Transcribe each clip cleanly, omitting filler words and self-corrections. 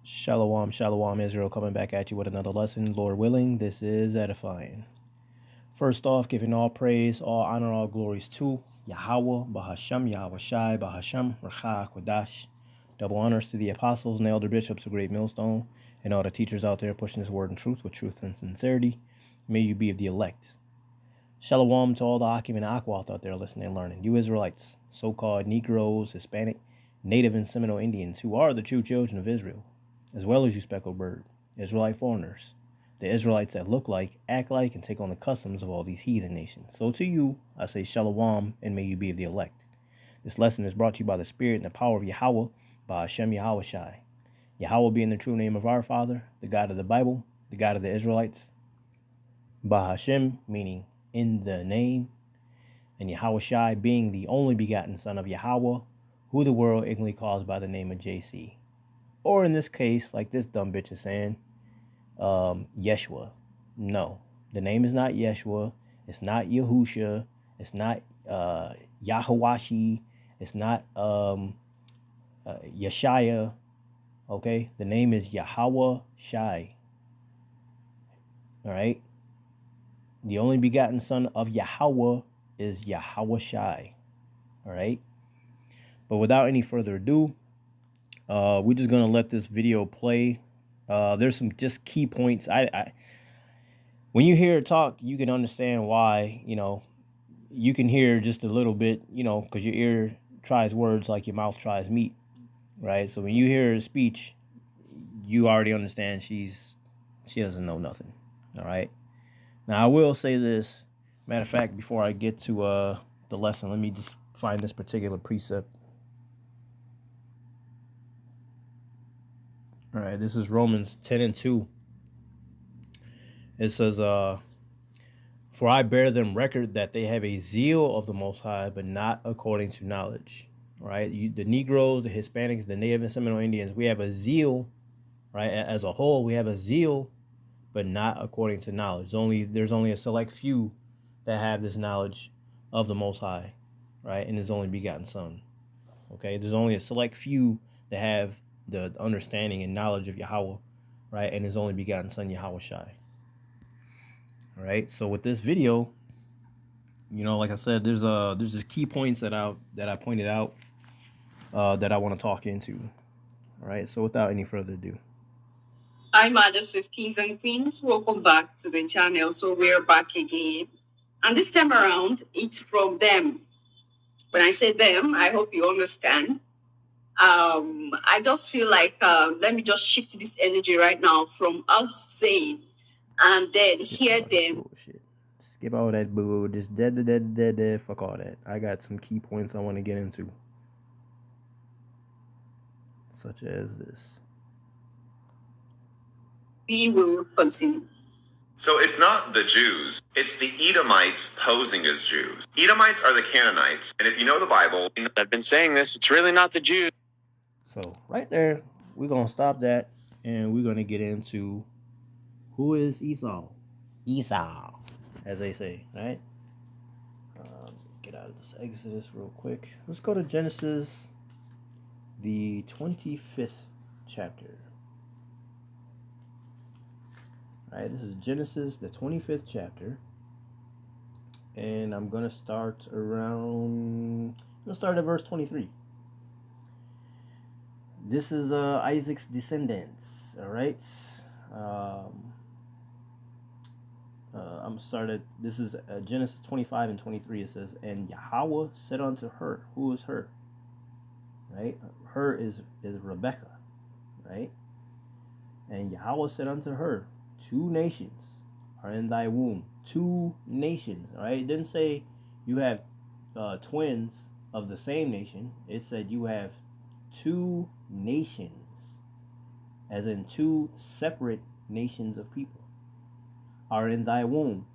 Shalom, shalom, Israel, coming back at you with another lesson. Lord willing, this is edifying. First off, giving all praise, all honor, all glories to Yahweh, Bahasham, Yahweh Shai, Bahasham, Racha, Kodash. Double honors to the apostles and elder bishops of Great Millstone, and all the teachers out there pushing this word in truth with truth and sincerity. May you be of the elect. Shalom to all the Akim and Akwath out there listening and learning. You Israelites, so-called Negroes, Hispanic, Native and Seminole Indians, who are the true children of Israel, as well as you speckled bird, Israelite foreigners, the Israelites that look like, act like, and take on the customs of all these heathen nations. So to you, I say shalom, and may you be of the elect. This lesson is brought to you by the Spirit and the power of Yahweh, by Hashem Yahweh Shai. Yahweh being the true name of our Father, the God of the Bible, the God of the Israelites. By Hashem, meaning in the name, and Yahweh Shai being the only begotten Son of Yahweh, who the world ignorantly calls by the name of JC. Or in this case, like this dumb bitch is saying, Yeshua. No, the name is not Yeshua. It's not Yahusha. It's not Yahawashi. It's not Yeshaya. Okay, the name is Yahweh Shai. All right. The only begotten Son of Yahweh is Yahweh Shai. All right. But without any further ado, we're just gonna let this video play. There's some just key points. When you hear it talk, you can understand why. You can hear just a little bit. Because your ear tries words like your mouth tries meat, right? So when you hear her speech, you already understand she doesn't know nothing. All right. Now I will say this. Matter of fact, before I get to the lesson, let me just find this particular precept. All right, this is Romans 10:2. It says, for I bear them record that they have a zeal of the Most High, but not according to knowledge. Right? The Negroes, the Hispanics, the Native and Seminole Indians, we have a zeal, right? As a whole, we have a zeal, but not according to knowledge. There's only a select few that have this knowledge of the Most High, right? And His only begotten Son. Okay? There's only a select few that have the understanding and knowledge of Yahweh, right? And His only begotten Son, Yahweh Shai. All right. So with this video, like I said, there's just key points that I pointed out that I want to talk into. All right. So without any further ado. Hi, Majesties, Kings and Queens. Welcome back to the channel. So we're back again. And this time around, it's from them. When I say them, I hope you understand. I just feel like let me just shift this energy right now from us saying and then hear them. Bullshit. Skip all that boo. Just dead. Fuck all that. I got some key points I want to get into. Such as this. We will continue. So it's not the Jews, it's the Edomites posing as Jews. Edomites are the Canaanites, and if you know the Bible, I've been saying this, it's really not the Jews. So right there, we're going to stop that, and we're going to get into who is Esau. Esau, as they say, right? Get out of this Exodus real quick. Let's go to Genesis, the 25th chapter. All right, this is Genesis, the 25th chapter. And I'm going to start at verse 23. This is Isaac's descendants, all right? This is Genesis 25 and 23. It says, and Yahweh said unto her, who is her? Right? Her is Rebecca, right? And Yahweh said unto her, 2 nations are in thy womb. 2 nations, all right? It didn't say you have twins of the same nation. It said you have 2 nations, as in 2 separate nations of people are in thy womb,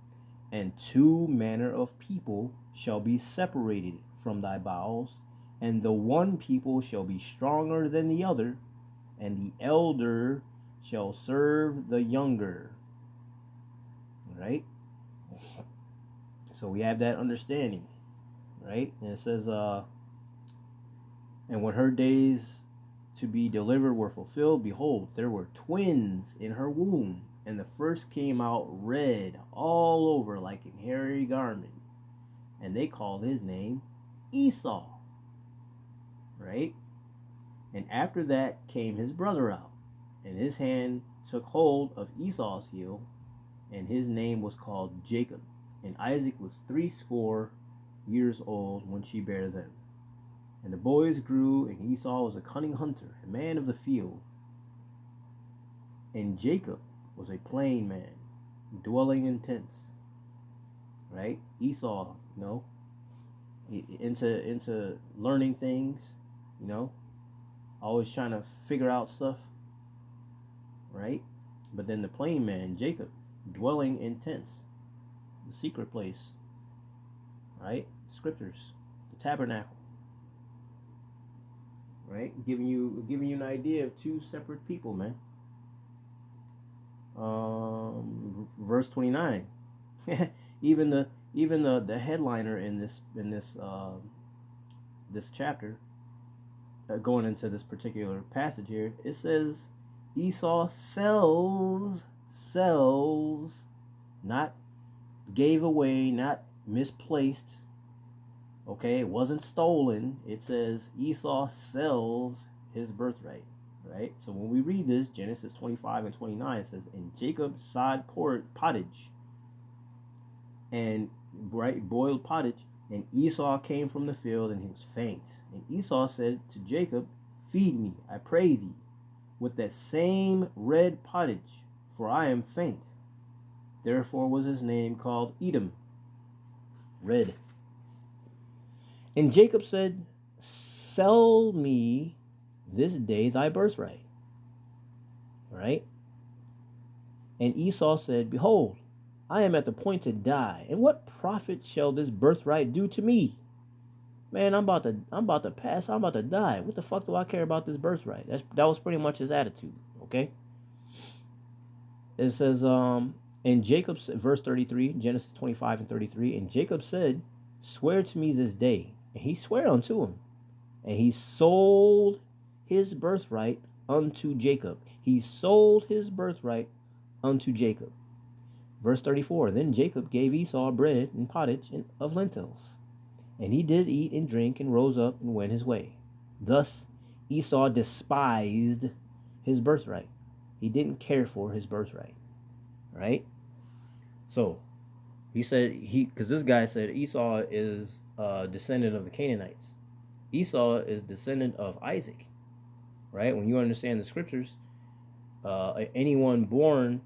and 2 manner of people shall be separated from thy bowels, and the one people shall be stronger than the other, and the elder shall serve the younger. Right? So we have that understanding, right? And it says, and when her days to be delivered were fulfilled, behold, there were twins in her womb, and the first came out red all over like a hairy garment, and they called his name Esau, right? And after that came his brother out, and his hand took hold of Esau's heel, and his name was called Jacob. And Isaac was 80 years old when she bare them. And the boys grew, and Esau was a cunning hunter, a man of the field. And Jacob was a plain man, dwelling in tents. Right? Esau, into learning things, always trying to figure out stuff. Right? But then the plain man, Jacob, dwelling in tents, the secret place. Right? Scriptures, the tabernacle. Right? Giving you an idea of two separate people, man. Verse 29. even the headliner in this chapter, going into this particular passage here, it says Esau sells, not gave away, not misplaced. Okay, it wasn't stolen. It says Esau sells his birthright, right? So when we read this, Genesis 25 and 29, it says, and Jacob sod pottage, and boiled pottage, and Esau came from the field, and he was faint. And Esau said to Jacob, feed me, I pray thee, with that same red pottage, for I am faint. Therefore was his name called Edom, red. And Jacob said, sell me this day thy birthright. Right? And Esau said, behold, I am at the point to die, and what profit shall this birthright do to me? Man, I'm about to pass, I'm about to die. What the fuck do I care about this birthright? That was pretty much his attitude, okay? It says, in Jacob's, verse 33, Genesis 25 and 33, and Jacob said, swear to me this day. And he sware unto him. And he sold his birthright unto Jacob. He sold his birthright unto Jacob. Verse 34, then Jacob gave Esau bread and pottage of lentils. And he did eat and drink, and rose up and went his way. Thus Esau despised his birthright. He didn't care for his birthright. Right? So, he said, because this guy said Esau is a descendant of the Canaanites. Esau is descendant of Isaac. Right? When you understand the scriptures, anyone born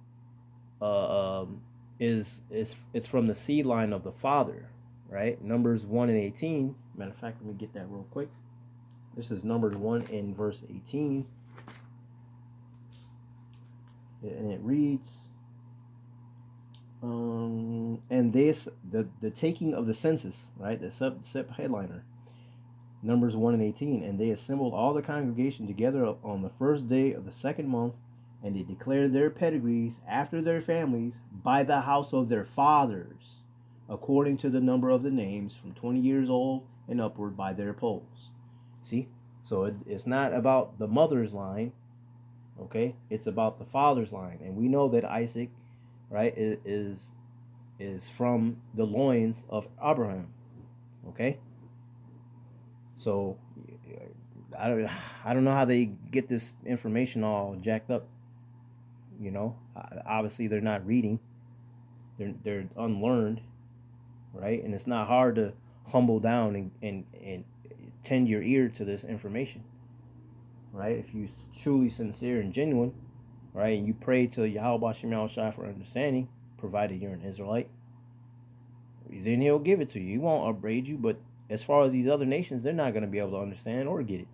it's from the seed line of the father. Right? Numbers 1 and 18. Matter of fact, let me get that real quick. This is Numbers 1 and verse 18. And it reads, and this, the taking of the census, right? The sub headliner. Numbers 1 and 18. And they assembled all the congregation together on the first day of the second month, and they declared their pedigrees after their families by the house of their fathers, according to the number of the names, from 20 years old and upward, by their polls. See? So it's not about the mother's line, okay? It's about the father's line. And we know that Isaac, right, is from the loins of Abraham, okay? So I don't know how they get this information all jacked up. Obviously they're not reading. They're unlearned, right? And it's not hard to humble down and tend your ear to this information, right? If you're truly sincere and genuine, right, and you pray to Yahweh Shem Shai for understanding, provided you're an Israelite, then he'll give it to you. He won't upbraid you, but as far as these other nations, they're not going to be able to understand or get it,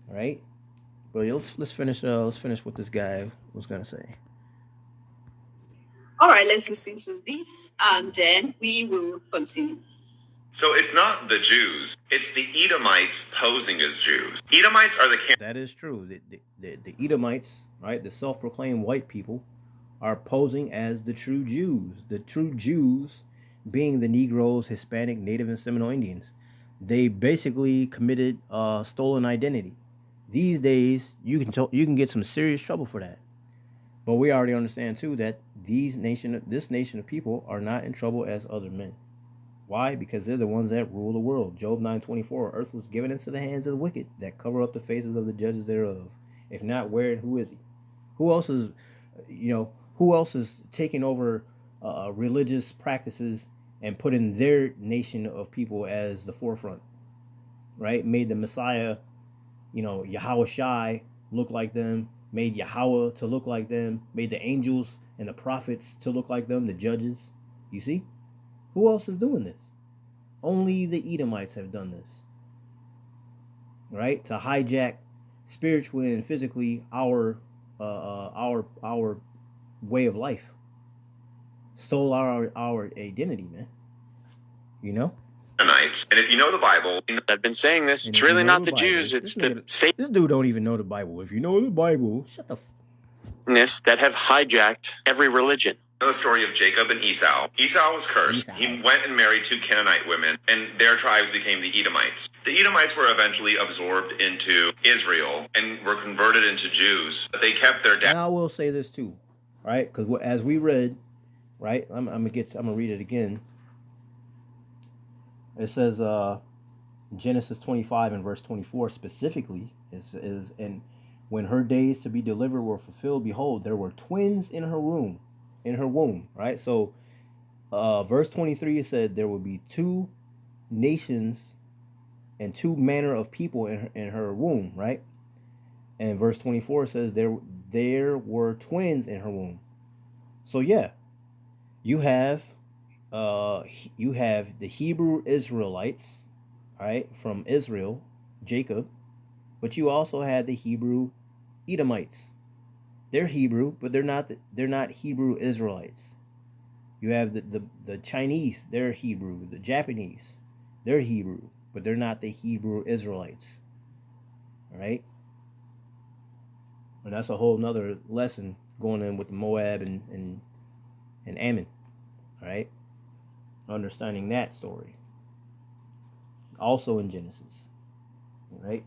right? But let's finish what this guy was going to say. All right, let's listen to this, and then we will continue. So it's not the Jews, it's the Edomites posing as Jews. Edomites are the... That is true. The Edomites, right, the self-proclaimed white people, are posing as the true Jews. The true Jews being the Negroes, Hispanic, Native, and Seminole Indians. They basically committed stolen identity. These days, you can get some serious trouble for that. But we already understand too that this nation of people are not in trouble as other men. Why? Because they're the ones that rule the world. Job 9:24. Earth was given into the hands of the wicked, that cover up the faces of the judges thereof. If not, where and who is he? Who else is, who else is taking over religious practices and putting their nation of people as the forefront? Right? Made the Messiah, Yahweh Shai look like them. Made Yahweh to look like them. Made the angels and the prophets to look like them. The judges. You see? Who else is doing this? Only the Edomites have done this. Right? To hijack spiritually and physically our way of life. Stole our identity, man. You know? Canaanites. And if you know the Bible, I've been saying this, it's really not the Jews, it's the This dude don't even know the Bible. If you know the Bible, shut the Satanists that have hijacked every religion. You know the story of Jacob and Esau. Esau was cursed. He went and married 2 Canaanite women, and their tribes became the Edomites. The Edomites were eventually absorbed into Israel and were converted into Jews. But they kept their And I will say this too, right? Because as we read, right, I'm gonna read it again. It says Genesis 25 and verse 24 specifically is and when her days to be delivered were fulfilled, behold, there were twins in her womb, right? So verse 23 said there would be 2 nations and 2 manner of people in her womb, right? And verse 24 says there were twins in her womb. So yeah, you have the Hebrew Israelites, right, from Israel, Jacob, but you also had the Hebrew Edomites. They're Hebrew, but they're not Hebrew Israelites. You have the Chinese, they're Hebrew. The Japanese, they're Hebrew, but they're not the Hebrew Israelites. All right? And that's a whole nother lesson going in with Moab and Ammon. All right? Understanding that story. Also in Genesis. All right?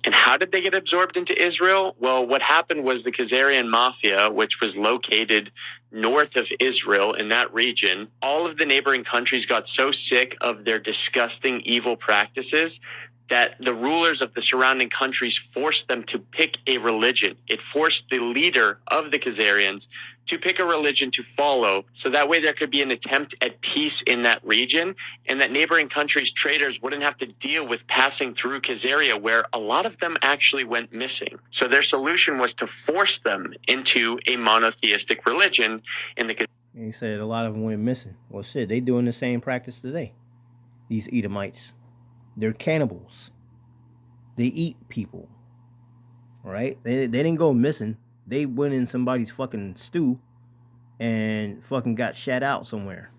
And how did they get absorbed into Israel? Well, what happened was the Khazarian Mafia, which was located north of Israel in that region, all of the neighboring countries got so sick of their disgusting evil practices that the rulers of the surrounding countries forced them to pick a religion. It forced the leader of the Khazarians to pick a religion to follow, so that way there could be an attempt at peace in that region, and that neighboring countries' traders wouldn't have to deal with passing through Khazaria, where a lot of them actually went missing. So their solution was to force them into a monotheistic religion. And he said a lot of them went missing. Well, shit, they doing the same practice today. These Edomites. They're cannibals. They eat people. All right? They didn't go missing. They went in somebody's fucking stew and fucking got shat out somewhere.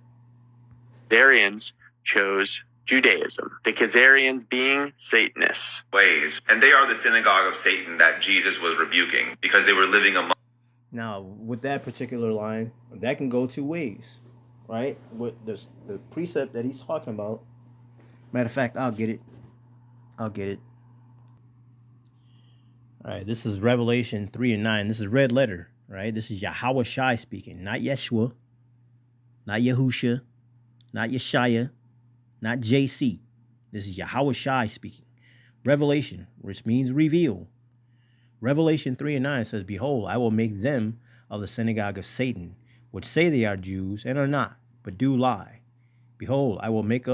Khazarians chose Judaism, the Khazarians being Satanists. Ways. And they are the synagogue of Satan that Jesus was rebuking because they were living among. Now, with that particular line, that can go 2 ways, right? With the precept that he's talking about. Matter of fact, I'll get it. All right, this is Revelation 3 and 9. This is red letter, right? This is Yahweh Shai speaking, not Yeshua, not Yahusha, not Yeshaya, not JC. This is Yahweh Shai speaking. Revelation, which means reveal. Revelation 3 and 9 says, behold, I will make them of the synagogue of Satan, which say they are Jews and are not, but do lie. Behold, I will make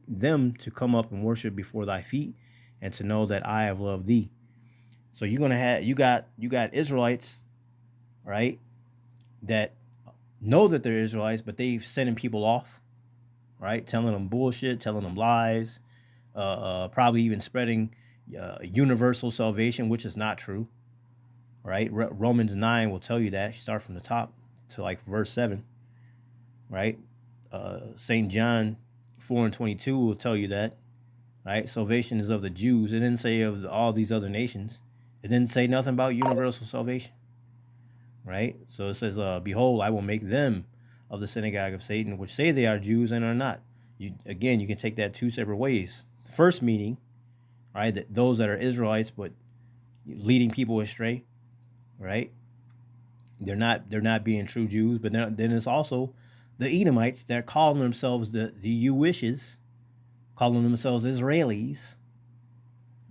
them to come up and worship before thy feet, and to know that I have loved thee. So you're gonna have you got Israelites, right, that know that they're Israelites, but they've sending people off, right, telling them bullshit, telling them lies, probably even spreading universal salvation, which is not true, right? Romans 9 will tell you that. You start from the top to like verse 7, right? St. John 4 and 22 will tell you that, right? Salvation is of the Jews. It didn't say of all these other nations. It didn't say nothing about universal salvation, right? So it says, behold, I will make them of the synagogue of Satan, which say they are Jews and are not. You can take that 2 separate ways. The first meaning, right? Those that are Israelites, but leading people astray, right? They're not being true Jews. But then it's also the Edomites that are calling themselves the Jewishes, calling themselves Israelis,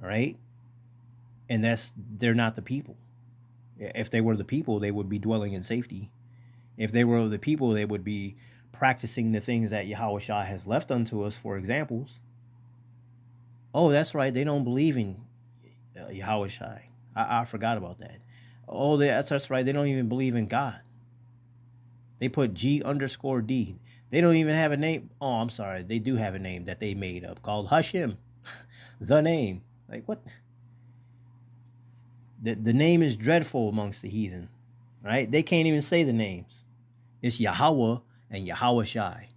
right? And they're not the people. If they were the people, they would be dwelling in safety. If they were the people, they would be practicing the things that Yahushua has left unto us for examples. Oh, that's right. They don't believe in Yahushua. I forgot about that. Oh, that's right. They don't even believe in God. They put G_D. They don't even have a name. Oh, I'm sorry. They do have a name that they made up called Hashem. The name. Like, what? The name is dreadful amongst the heathen, right? They can't even say the names. It's Yahweh and Yahushai.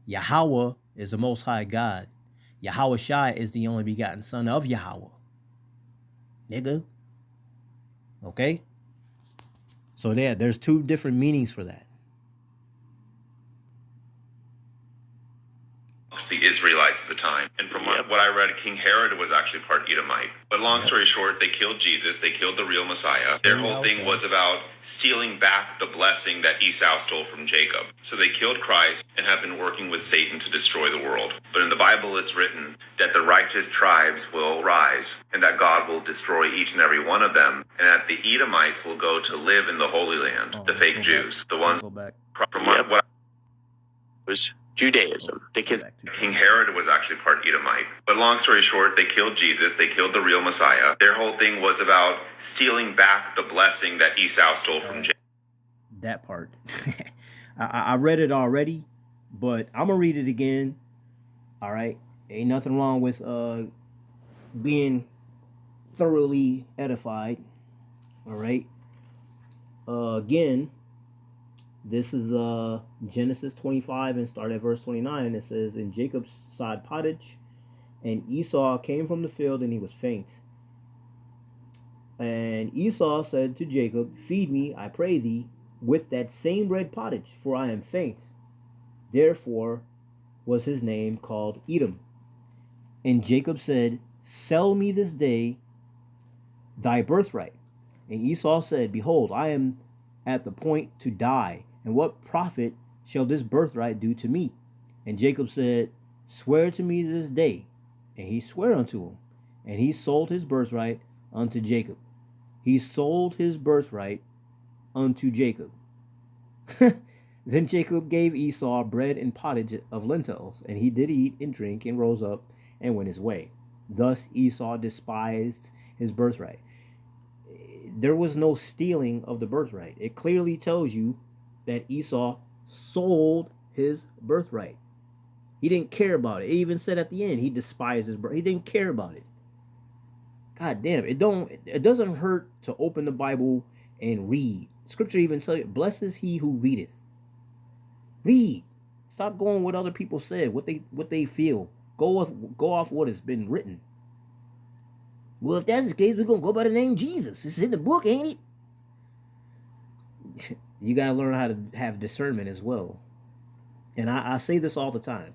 Yahweh is the Most High God. Yahushai is the only begotten Son of Yahweh. Nigga. Okay? So there's two different meanings for that. The Israelites at the time. And from what I read, King Herod was actually part Edomite. But long story short, they killed Jesus. They killed the real Messiah. Their whole thing was about stealing back the blessing that Esau stole from Jacob. So they killed Christ and have been working with Satan to destroy the world. But in the Bible, it's written that the righteous tribes will rise and that God will destroy each and every one of them. And that the Edomites will go to live in the Holy Land, the fake Jews, the ones from what was Judaism, because King Herod was actually part Edomite. But long story short, they killed Jesus. They killed the real Messiah. Their whole thing was about stealing back the blessing that Esau stole from Jacob. That part. I read it already, but I'm going to read it again. All right. Ain't nothing wrong with being thoroughly edified. All right. Again, this is Genesis 25 and start at verse 29. It says, "And Jacob sod pottage, and Esau came from the field, and he was faint. And Esau said to Jacob, Feed me, I pray thee, with that same red pottage, for I am faint. Therefore was his name called Edom. And Jacob said, Sell me this day thy birthright. And Esau said, Behold, I am at the point to die, and what profit shall this birthright do to me? And Jacob said, Swear to me this day. And he sware unto him, and he sold his birthright unto Jacob. He sold his birthright unto Jacob. Then Jacob gave Esau bread and pottage of lentils, and he did eat and drink, and rose up and went his way. Thus Esau despised his birthright." There was no stealing of the birthright. It clearly tells you that Esau sold his birthright. He didn't care about it. It even said at the end, he despised his birthright. He didn't care about it. God damn, it doesn't hurt to open the Bible and read. Scripture even tells you, blessed is he who readeth. Read. Stop going what other people said, what they feel. Go off what has been written. Well, if that's the case, we're going to go by the name Jesus. It's in the book, ain't it? You got to learn how to have discernment as well. And I say this all the time.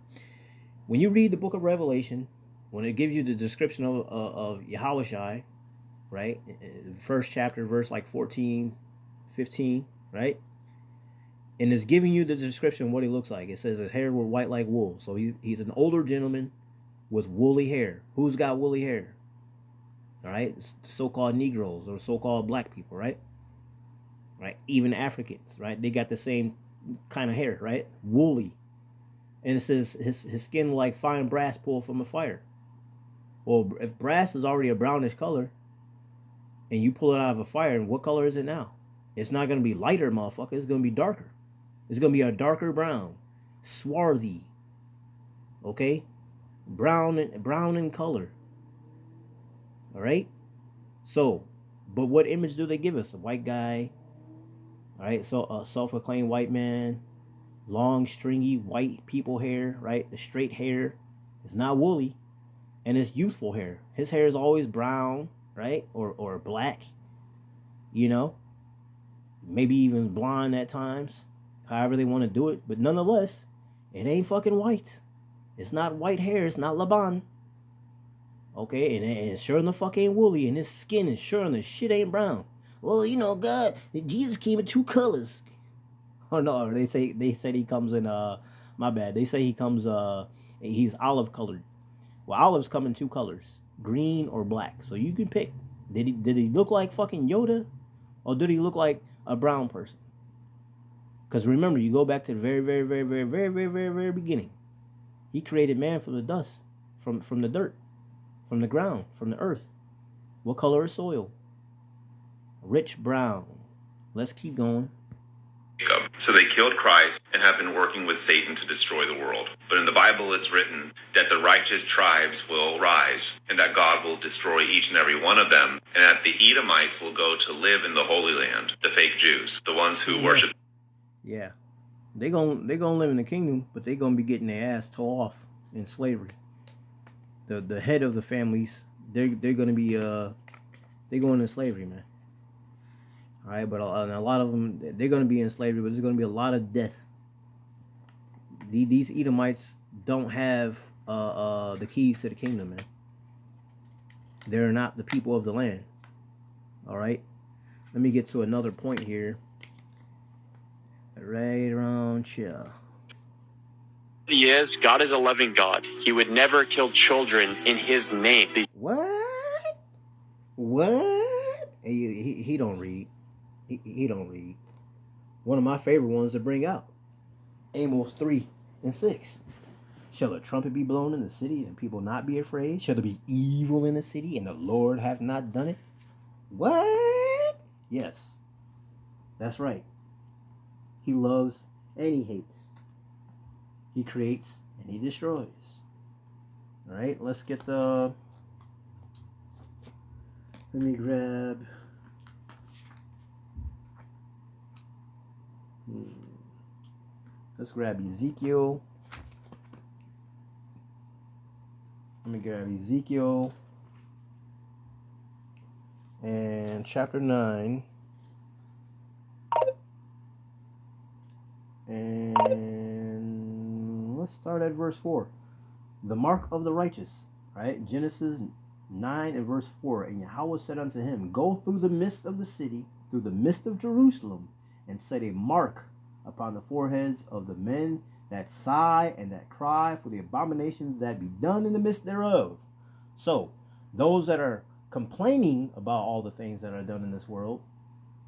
When you read the book of Revelation, when it gives you the description of Yahushai, right? First chapter, verse like 14, 15, right? And it's giving you the description of what he looks like. It says his hair were white like wool. So he's an older gentleman with woolly hair. Who's got woolly hair? All right, so-called Negroes or so-called black people, right? Right, even Africans, right? They got the same kind of hair, right? Woolly. And it says his skin like fine brass pulled from a fire. Well, if brass is already a brownish color, and you pull it out of a fire, what color is it now? It's not going to be lighter, motherfucker. It's going to be darker. It's going to be a darker brown. Swarthy. Okay? Brown in color. All right? So, but what image do they give us? A white guy. All right? So, a self-proclaimed white man. Long, stringy, white people hair, right? The straight hair. It's not woolly. And it's youthful hair. His hair is always brown, right? Or black. You know? Maybe even blonde at times. However they want to do it. But nonetheless, it ain't fucking white. It's not white hair. It's not Laban. Okay, and sure enough fuck ain't woolly, and his skin is sure enough shit ain't brown. Well, you know, God, Jesus came in 2 colors. Oh no, they said he comes in my bad. They say he comes he's olive colored. Well, olives come in 2 colors, green or black. So you can pick. Did he look like fucking Yoda, or did he look like a brown person? Because remember, you go back to the very beginning. He created man from the dust, from the dirt, from the ground, from the earth. What color is soil? Rich brown. Let's keep going. So they killed Christ and have been working with Satan to destroy the world. But in the Bible, it's written that the righteous tribes will rise and that God will destroy each and every one of them, and that the Edomites will go to live in the Holy Land, the fake Jews, the ones who worship. Yeah, they gonna live in the kingdom, but they gonna be getting their ass tore off in slavery. The head of the families, they're gonna be they going into slavery, man. All right, but a lot of them, they're going to be in slavery, but there's going to be a lot of death. These Edomites don't have the keys to the kingdom, man. They're not the people of the land. All right, let me get to another point here. Right around here. He is, God is a loving God. He would never kill children in his name. What? He don't read. He don't read. One of my favorite ones to bring out. Amos 3:6. Shall a trumpet be blown in the city and people not be afraid? Shall there be evil in the city and the Lord hath not done it? What? Yes. That's right. He loves and he hates. He creates and he destroys. All right, let's get the... Let me grab... Let's grab Ezekiel. Let me grab Ezekiel and chapter 9. And let's start at verse 4. The mark of the righteous, right? Genesis 9 and verse 4. And Yahweh said unto him, go through the midst of the city, through the midst of Jerusalem, and set a mark upon the foreheads of the men that sigh and that cry for the abominations that be done in the midst thereof. So, those that are complaining about all the things that are done in this world,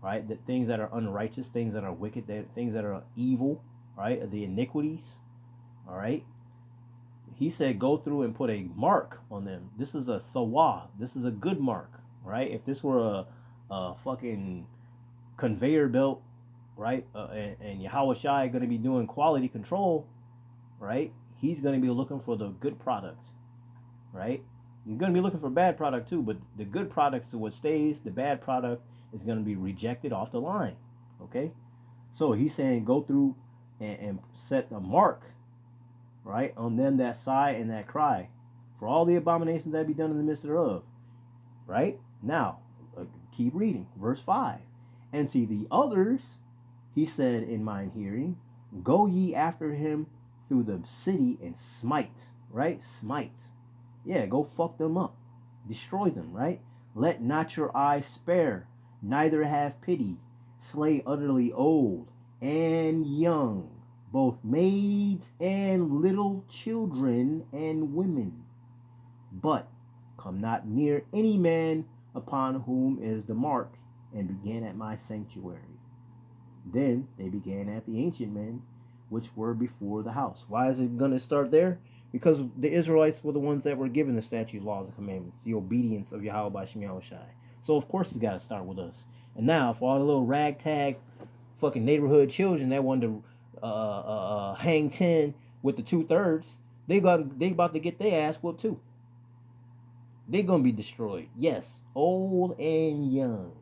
right? The things that are unrighteous, things that are wicked, things that are evil, right? The iniquities, all right? He said, go through and put a mark on them. This is a thawah. This is a good mark, right? If this were a fucking conveyor belt, right? And Yahweh Shai going to be doing quality control, right? He's going to be looking for the good product, right? You're going to be looking for bad product too, but the good product is what stays. The bad product is going to be rejected off the line, okay? So he's saying go through and set a mark, right, on them that sigh and that cry for all the abominations that be done in the midst thereof, right? Now, keep reading, verse 5. And to the others, he said in mine hearing, go ye after him through the city and smite, right? Smite. Yeah, go fuck them up. Destroy them, right? Let not your eyes spare, neither have pity. Slay utterly old and young, both maids and little children and women. But come not near any man upon whom is the mark, and begin at my sanctuary. Then they began at the ancient men, which were before the house. Why is it going to start there? Because the Israelites were the ones that were given the statutes, laws, and commandments, the obedience of Yahweh by Shem Yahweh Shai. So of course it's got to start with us. And now for all the little ragtag fucking neighborhood children that wanted to hang 10 with the 2/3, they about to get their ass whooped too. They're going to be destroyed. Yes, old and young,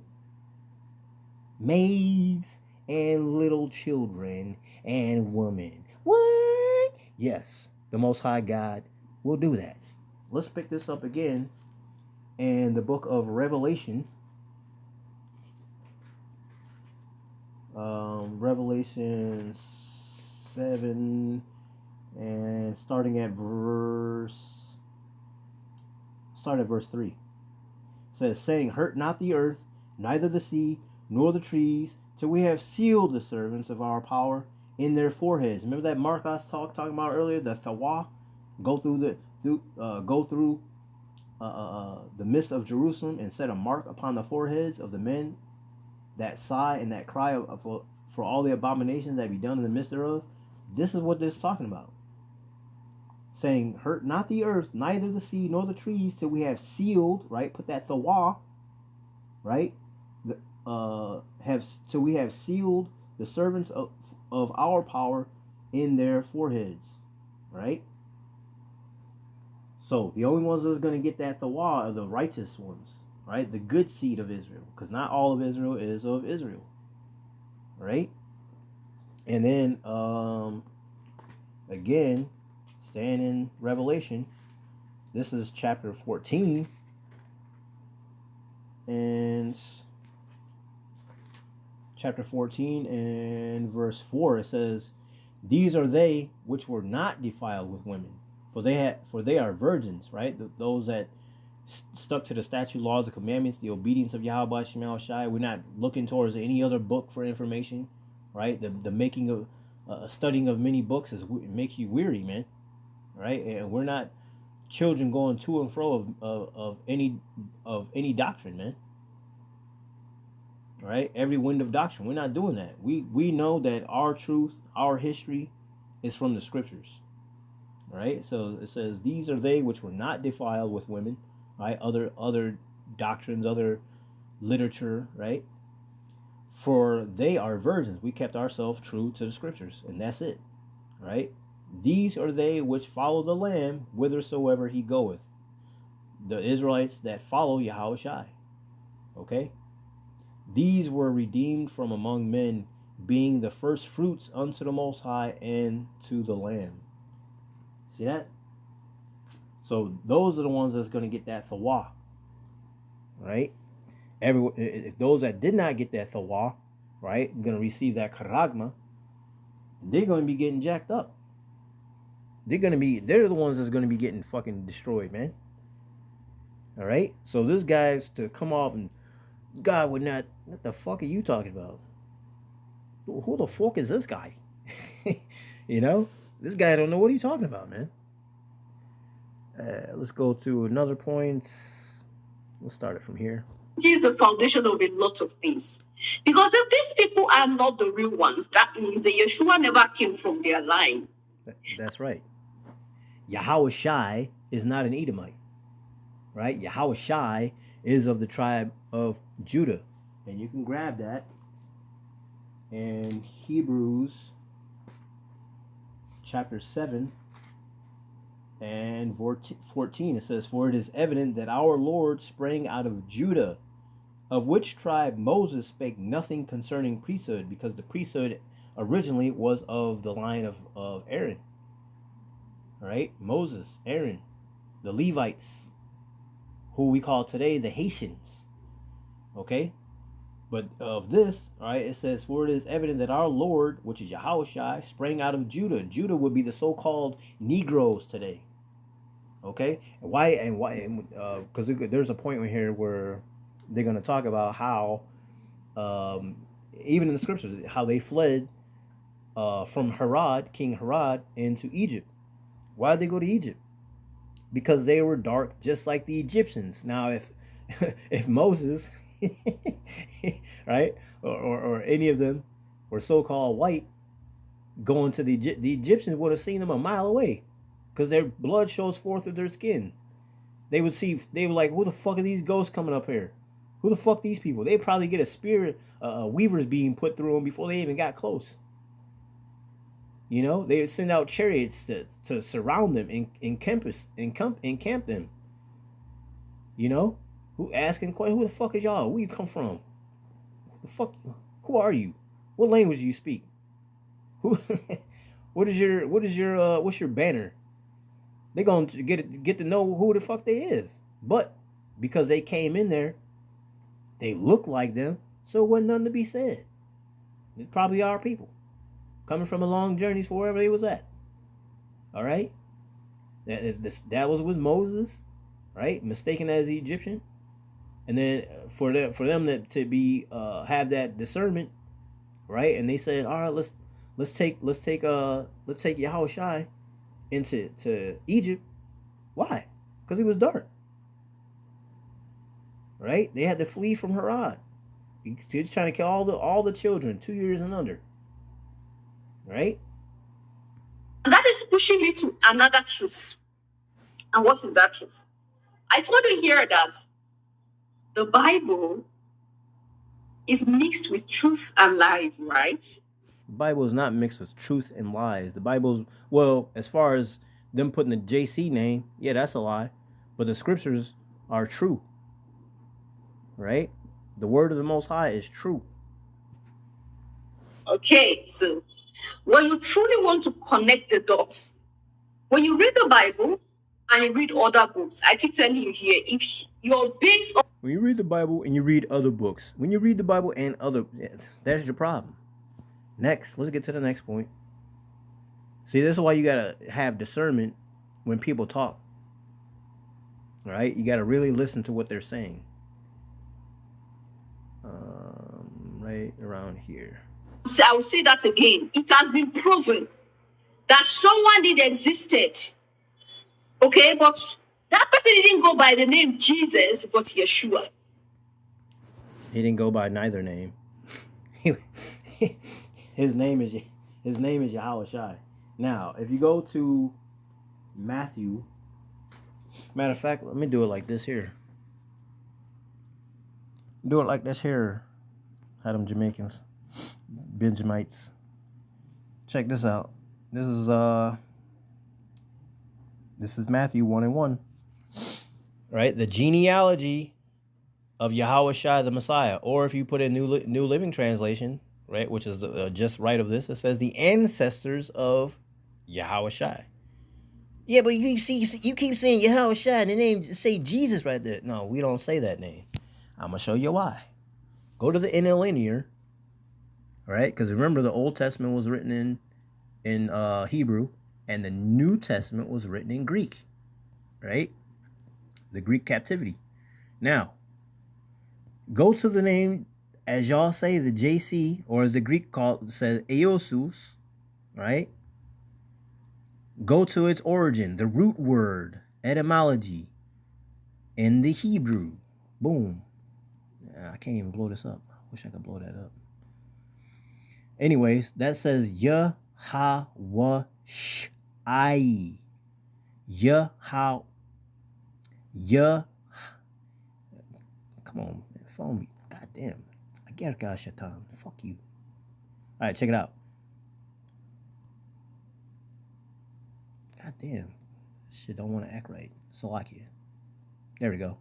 maids and little children and women. What? Yes, the Most High God will do that. Let's pick this up again in the book of Revelation. Revelation 7, and starting at verse start at verse 3. It says, saying, hurt not the earth, neither the sea, nor the trees, till we have sealed the servants of our power in their foreheads. Remember that mark I was talking about earlier, the Thawah? Go through the midst of Jerusalem and set a mark upon the foreheads of the men that sigh and that cry for all the abominations that be done in the midst thereof. This is what this is talking about. Saying, hurt not the earth, neither the sea, nor the trees, till we have sealed, right? Put that Thawah, right? Till we have sealed the servants of our power in their foreheads, right? So the only ones that's going to get that Thawah are the righteous ones, right? The good seed of Israel, because not all of Israel is of Israel, right? And then again, staying in Revelation, this is chapter 14, and chapter 14 and verse 4, it says, these are they which were not defiled with women, for they are virgins, right? Those that stuck to the statute, laws, the commandments, the obedience of Yahweh Shema Shai. We're not looking towards any other book for information, right? The making of studying of many books it makes you weary, man, right? And we're not children going to and fro of any doctrine, man. Right? Every wind of doctrine. We're not doing that. We know that our truth, our history is from the scriptures. Right? So it says, these are they which were not defiled with women, right? Other doctrines, other literature, right? For they are virgins. We kept ourselves true to the scriptures, and that's it. Right? These are they which follow the Lamb whithersoever he goeth. The Israelites that follow Yahweh Shai. Okay? These were redeemed from among men, being the first fruits unto the Most High and to the Lamb. See that? So those are the ones that's going to get that Thawah. Right? If those that did not get that Thawah, right, going to receive that Karagma, they're going to be getting jacked up. They're the ones that's going to be getting fucking destroyed, man. All right? So this guy's to come off and God would not. What the fuck are you talking about? Who the fuck is this guy? You know, this guy don't know what he's talking about, man. Let's go to another point. Let's start it from here. It is the foundation of a lot of things. Because if these people are not the real ones, that means the Yeshua never came from their line. That's right. Yahweh Shai is not an Edomite, right? Yahweh Shai is of the tribe of Judah. And you can grab that in Hebrews chapter 7 and 14. It says, for it is evident that our Lord sprang out of Judah, of which tribe Moses spake nothing concerning priesthood, because the priesthood originally was of the line of Aaron. Right? Moses, Aaron, the Levites, who we call today the Haitians. Okay? But of this, all right, it says, for it is evident that our Lord, which is Yahweh Shai, sprang out of Judah. Judah would be the so-called Negroes today. Okay? And why? Because there's a point in here where they're going to talk about how, even in the scriptures, how they fled from Herod, King Herod, into Egypt. Why did they go to Egypt? Because they were dark, just like the Egyptians. Now, if Moses, right, or any of them were so-called white, going to the Egyptians would have seen them a mile away, because their blood shows forth through their skin. They were like, who the fuck are these ghosts coming up here? Who the fuck these people? They'd probably get a spear, weavers being put through them before they even got close. You know, they would send out chariots to surround them and encamp them. You know, who the fuck is y'all? Where you come from? Who are you? What language do you speak? What's your banner? They're going to get to know who the fuck they is. But because they came in there, they look like them, so it wasn't nothing to be said. It's probably our people, coming from a long journeys for wherever they was at. All right? That was with Moses, right? Mistaken as the Egyptian, and then for them to be have that discernment, right? And they said, all right, let's take Yahushai into Egypt. Why? Because he was dark, right? They had to flee from Harad. He was trying to kill all the children 2 years and under, right? And that is pushing me to another truth. And what is that truth? I told you here that the Bible is mixed with truth and lies, right? The Bible is not mixed with truth and lies. The Bible's, well, as far as them putting the JC name, yeah, that's a lie. But the scriptures are true, right? The word of the Most High is true. Okay, so when you truly want to connect the dots, when you read the Bible and you read other books, I keep telling you here, if you're based on... When you read the Bible and you read other books, when you read the Bible and other, that's your problem. Next, let's get to the next point. See, this is why you gotta have discernment when people talk. All right, you gotta really listen to what they're saying. Right around here. I will say that again. It has been proven that someone did existed. Okay, but that person didn't go by the name Jesus, but Yeshua. He didn't go by neither name. His name is Yahushai. Now, if you go to Matthew, matter of fact, let me do it like this here. Do it like this here. Them Jamaicans, Benjamites. Check this out. This is Matthew 1:1. Right, the genealogy of Yahushua the Messiah, or if you put in New Living Translation, right, which is just right of this, it says the ancestors of Yahushua. Yeah, but you keep saying Yahushua and the name say Jesus right there. No, we don't say that name. I'm gonna show you why. Go to the interlinear, right? Because remember, the Old Testament was written in Hebrew, and the New Testament was written in Greek, right? The Greek captivity. Now, go to the name, as y'all say, the JC, or as the Greek says, Eosus, right? Go to its origin, the root word, etymology, in the Hebrew. Boom. I can't even blow this up. I wish I could blow that up. Anyways, that says Yahushai. Come on, man. Phone me. Goddamn. Agerka Shatan. Fuck you. All right, check it out. Goddamn. Shit don't want to act right. So like it. There we go.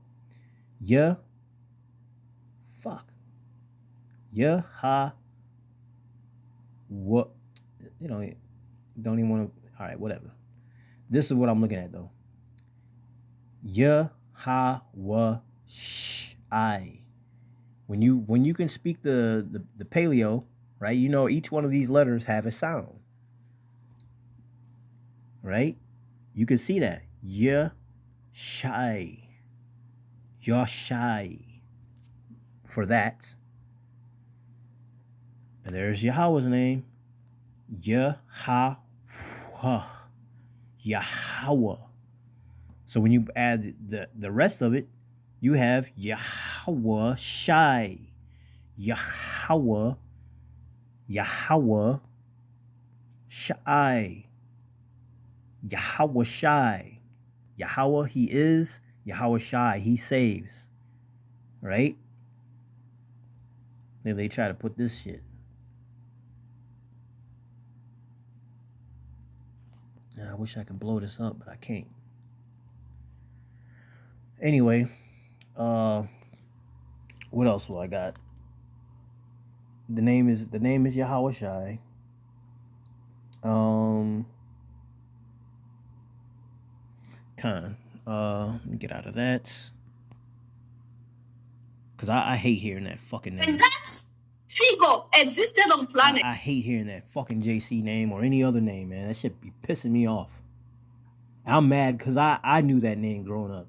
Fuck. What? You know, don't even want to. All right, whatever. This is what I'm looking at though. Yahushai. When you can speak the paleo, right? You know each one of these letters have a sound, right? You can see that. Yashai. For that. And there's Yahweh's name. Yahweh. So when you add the rest of it, you have Yahweh Shai. Yahweh Shai. Yahweh Shai. Yahweh, he is. Yahweh Shai, he saves. Right? Then they try to put this shit. Now, I wish I could blow this up, but I can't. Anyway, what else do I got? The name is Yahweh Shai. Let me get out of that. Because I hate hearing that fucking name. And that figure existed on planet. I hate hearing that fucking JC name or any other name, man. That shit be pissing me off. I'm mad because I knew that name growing up.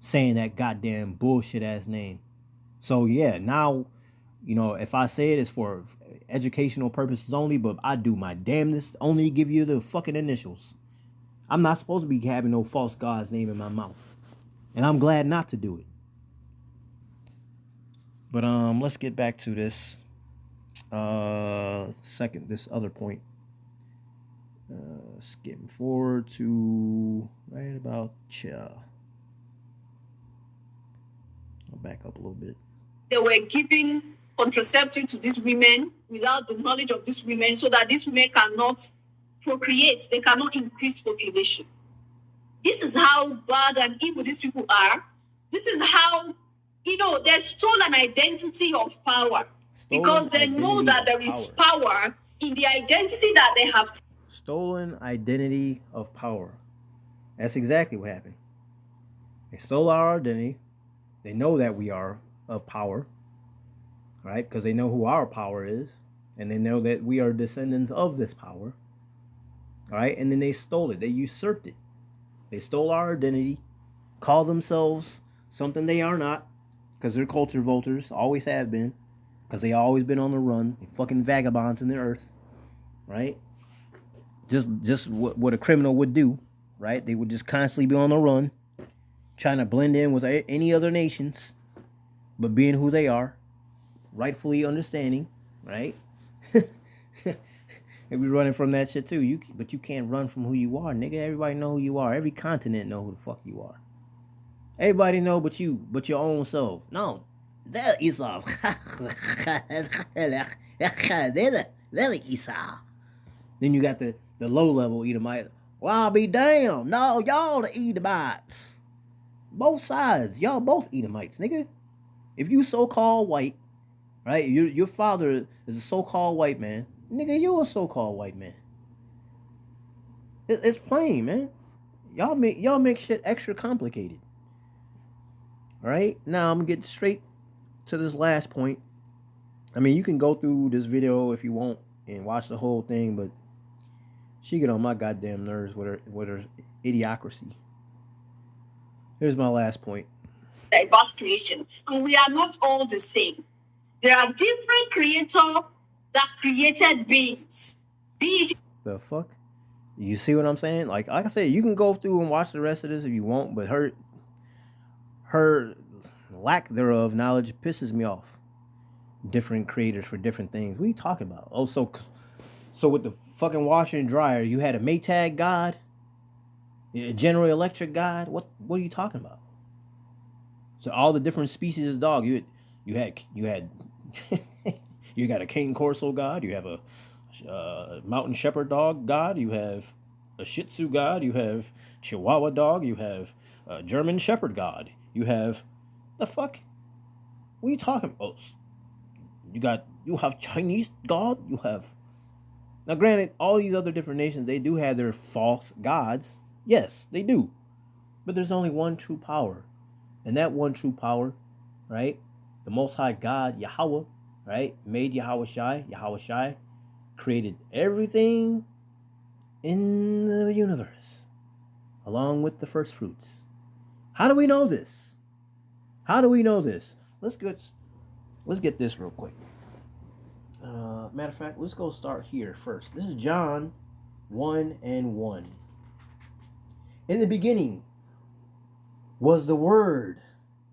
saying that goddamn bullshit ass name. So yeah, now, you know, if I say it, it's for educational purposes only, but I do my damnedest only give you the fucking initials. I'm not supposed to be having no false God's name in my mouth. And I'm glad not to do it. But let's get back to this this other point. Skipping forward to right about I'll back up a little bit. They were giving contraceptive to these women without the knowledge of these women, so that these women cannot procreate, they cannot increase population. This is how bad and evil these people are. This is how, you know, they stole an identity of power. Because they know that there is power in the identity that they have. Stolen identity of power. That's exactly what happened. They stole our identity. They know that we are of power, right? Because they know who our power is, and they know that we are descendants of this power, all right? And then they stole it. They usurped it. They stole our identity, call themselves something they are not, because they're culture vultures, always have been, because they always been on the run. They fucking vagabonds in the earth, right? Just what a criminal would do, right? They would just constantly be on the run, trying to blend in with any other nations, but being who they are, rightfully understanding, right? And we running from that shit too. But you can't run from who you are, nigga. Everybody know who you are. Every continent know who the fuck you are. Everybody know but your own self. No, that is a Then you got the low level Edomite. Well, I'll be damned. No, y'all the Edomites. Both sides. Y'all both Edomites, nigga. If you so-called white, right? Your father is a so-called white man. Nigga, you're a so-called white man. It's plain, man. Y'all make shit extra complicated. All right? Now I'm gonna get straight to this last point. I mean, you can go through this video if you want and watch the whole thing, but she get on my goddamn nerves with her idiocracy. Here's my last point. Diverse creation, and we are not all the same. There are different creators that created beings. The fuck? You see what I'm saying? Like I said, you can go through and watch the rest of this if you want, but her lack thereof knowledge pisses me off. Different creators for different things. What are you talking about? Oh, so with the fucking washer and dryer, you had a Maytag god, a General Electric god. What are you talking about? So all the different species of dog, you had you got a Cane Corso god, you have a Mountain Shepherd dog god, you have a Shih Tzu god, you have Chihuahua dog, you have a German Shepherd god, you have the fuck. What are you talking about? You have Chinese god, you have. Now, granted, all these other different nations, they do have their false gods. Yes, they do. But there's only one true power. And that one true power, right? The Most High God, Yahweh, right? Made Yahweh Shai created everything in the universe, along with the first fruits. How do we know this? Let's get this real quick. Matter of fact, let's go start here first. This is John 1:1. In the beginning was the Word,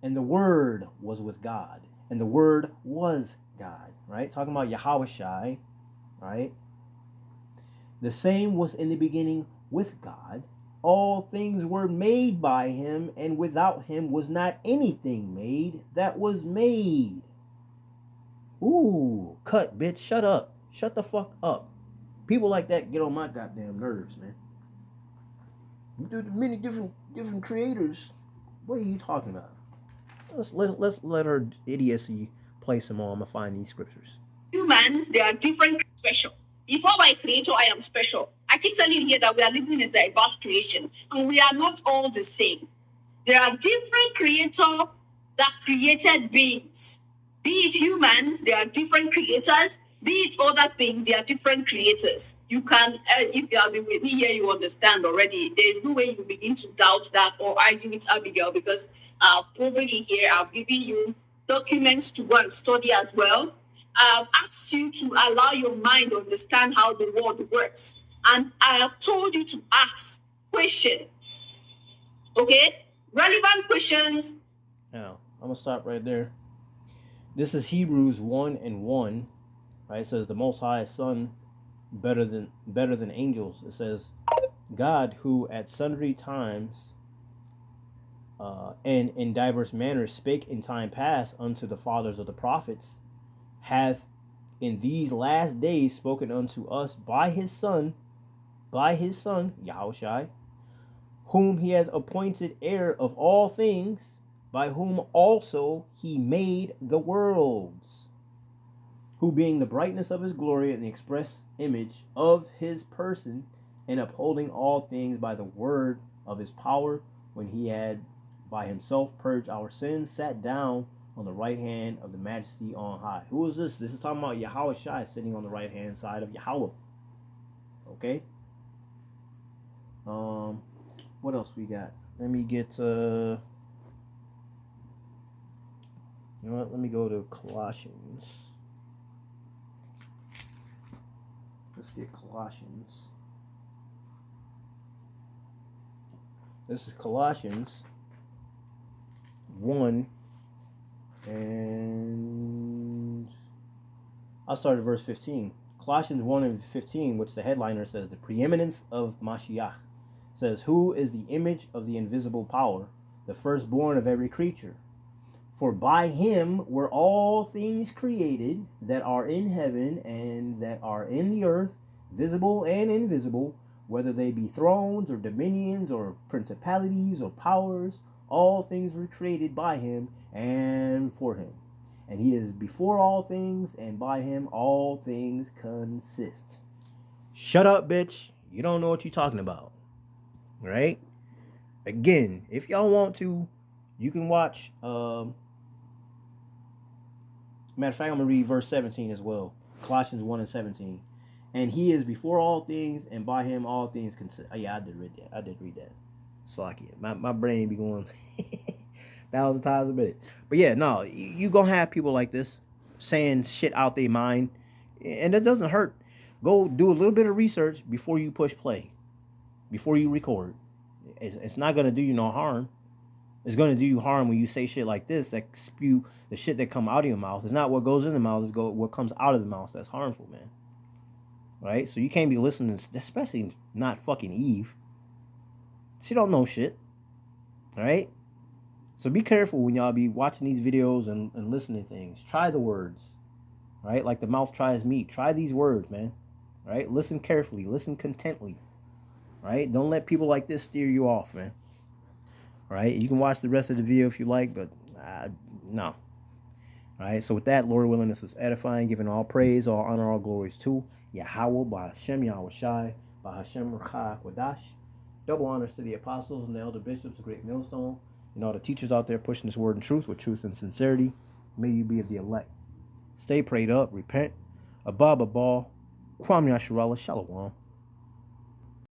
and the Word was with God, and the Word was God, right? Talking about Yahweh Shai, right? The same was in the beginning with God. All things were made by him, and without him was not anything made that was made. Ooh, cut, bitch. Shut up. Shut the fuck up. People like that get on my goddamn nerves, man. There's many different creators. What are you talking about? Let's let her idiocy play some more. I'm gonna find these scriptures. Humans, they are different, special. Before my creator, I am special. I keep telling you here that we are living in a diverse creation, and we are not all the same. There are different creators that created beings. Be it humans, they are different creators. Be it other things, they are different creators. You can, if you have been with me here, you understand already. There is no way you begin to doubt that or argue with Abigail, because I've proven it here. I've given you documents to go and study as well. I've asked you to allow your mind to understand how the world works. And I have told you to ask questions. Okay? Relevant questions. Now, I'm going to stop right there. This is Hebrews 1:1. Right? It says the Most High Son better than angels. It says God, who at sundry times and in diverse manners spake in time past unto the fathers of the prophets, hath in these last days spoken unto us by his Son, Yahushai, whom he hath appointed heir of all things, by whom also he made the worlds, who being the brightness of his glory and the express image of his person, and upholding all things by the word of his power, when he had by himself purged our sins, sat down on the right hand of the majesty on high. Who is this? This is talking about Yahushai sitting on the right hand side of Yahweh. Okay. What else we got? Let me get you know what? Let me go to Colossians. Let's get Colossians. This is Colossians 1, and I'll start at verse 15. Colossians 1:15, which the headliner says, the preeminence of Mashiach, says, who is the image of the invisible power, the firstborn of every creature. For by him were all things created that are in heaven and that are in the earth, visible and invisible, whether they be thrones or dominions or principalities or powers. All things were created by him and for him. And he is before all things, and by him all things consist. Shut up, bitch. You don't know what you're talking about. Right? Again, if y'all want to, you can watch. Matter of fact, I'm going to read verse 17 as well. Colossians 1:17. And he is before all things, and by him all things consist. Oh, yeah, I did read that. Slacky. My brain be going 1,000 times a minute. But yeah, no, you going to have people like this saying shit out their mind, and it doesn't hurt. Go do a little bit of research before you push play, before you record. It's not going to do you no harm. It's going to do you harm when you say shit like this that spew the shit that come out of your mouth. It's not what goes in the mouth, it's what comes out of the mouth that's harmful, man. Right? So you can't be listening, especially not fucking Eve. She don't know shit. Alright? So be careful when y'all be watching these videos and listening to things. Try the words. Right? Like the mouth tries meat. Try these words, man. Right? Listen carefully. Listen contently. Right? Don't let people like this steer you off, man. Right? You can watch the rest of the video if you like, but no. Alright, so with that, Lord willing, this is edifying, giving all praise, all honor, all glories to Yahweh, Bahashem, Yahushai, Bahashem, Rachah, Quadash. Double honors to the apostles and the elder bishops, the great millstone, and all the teachers out there pushing this word in truth with truth and sincerity. May you be of the elect. Stay prayed up, repent. Abba, Kwam Yasharallah, Shalom.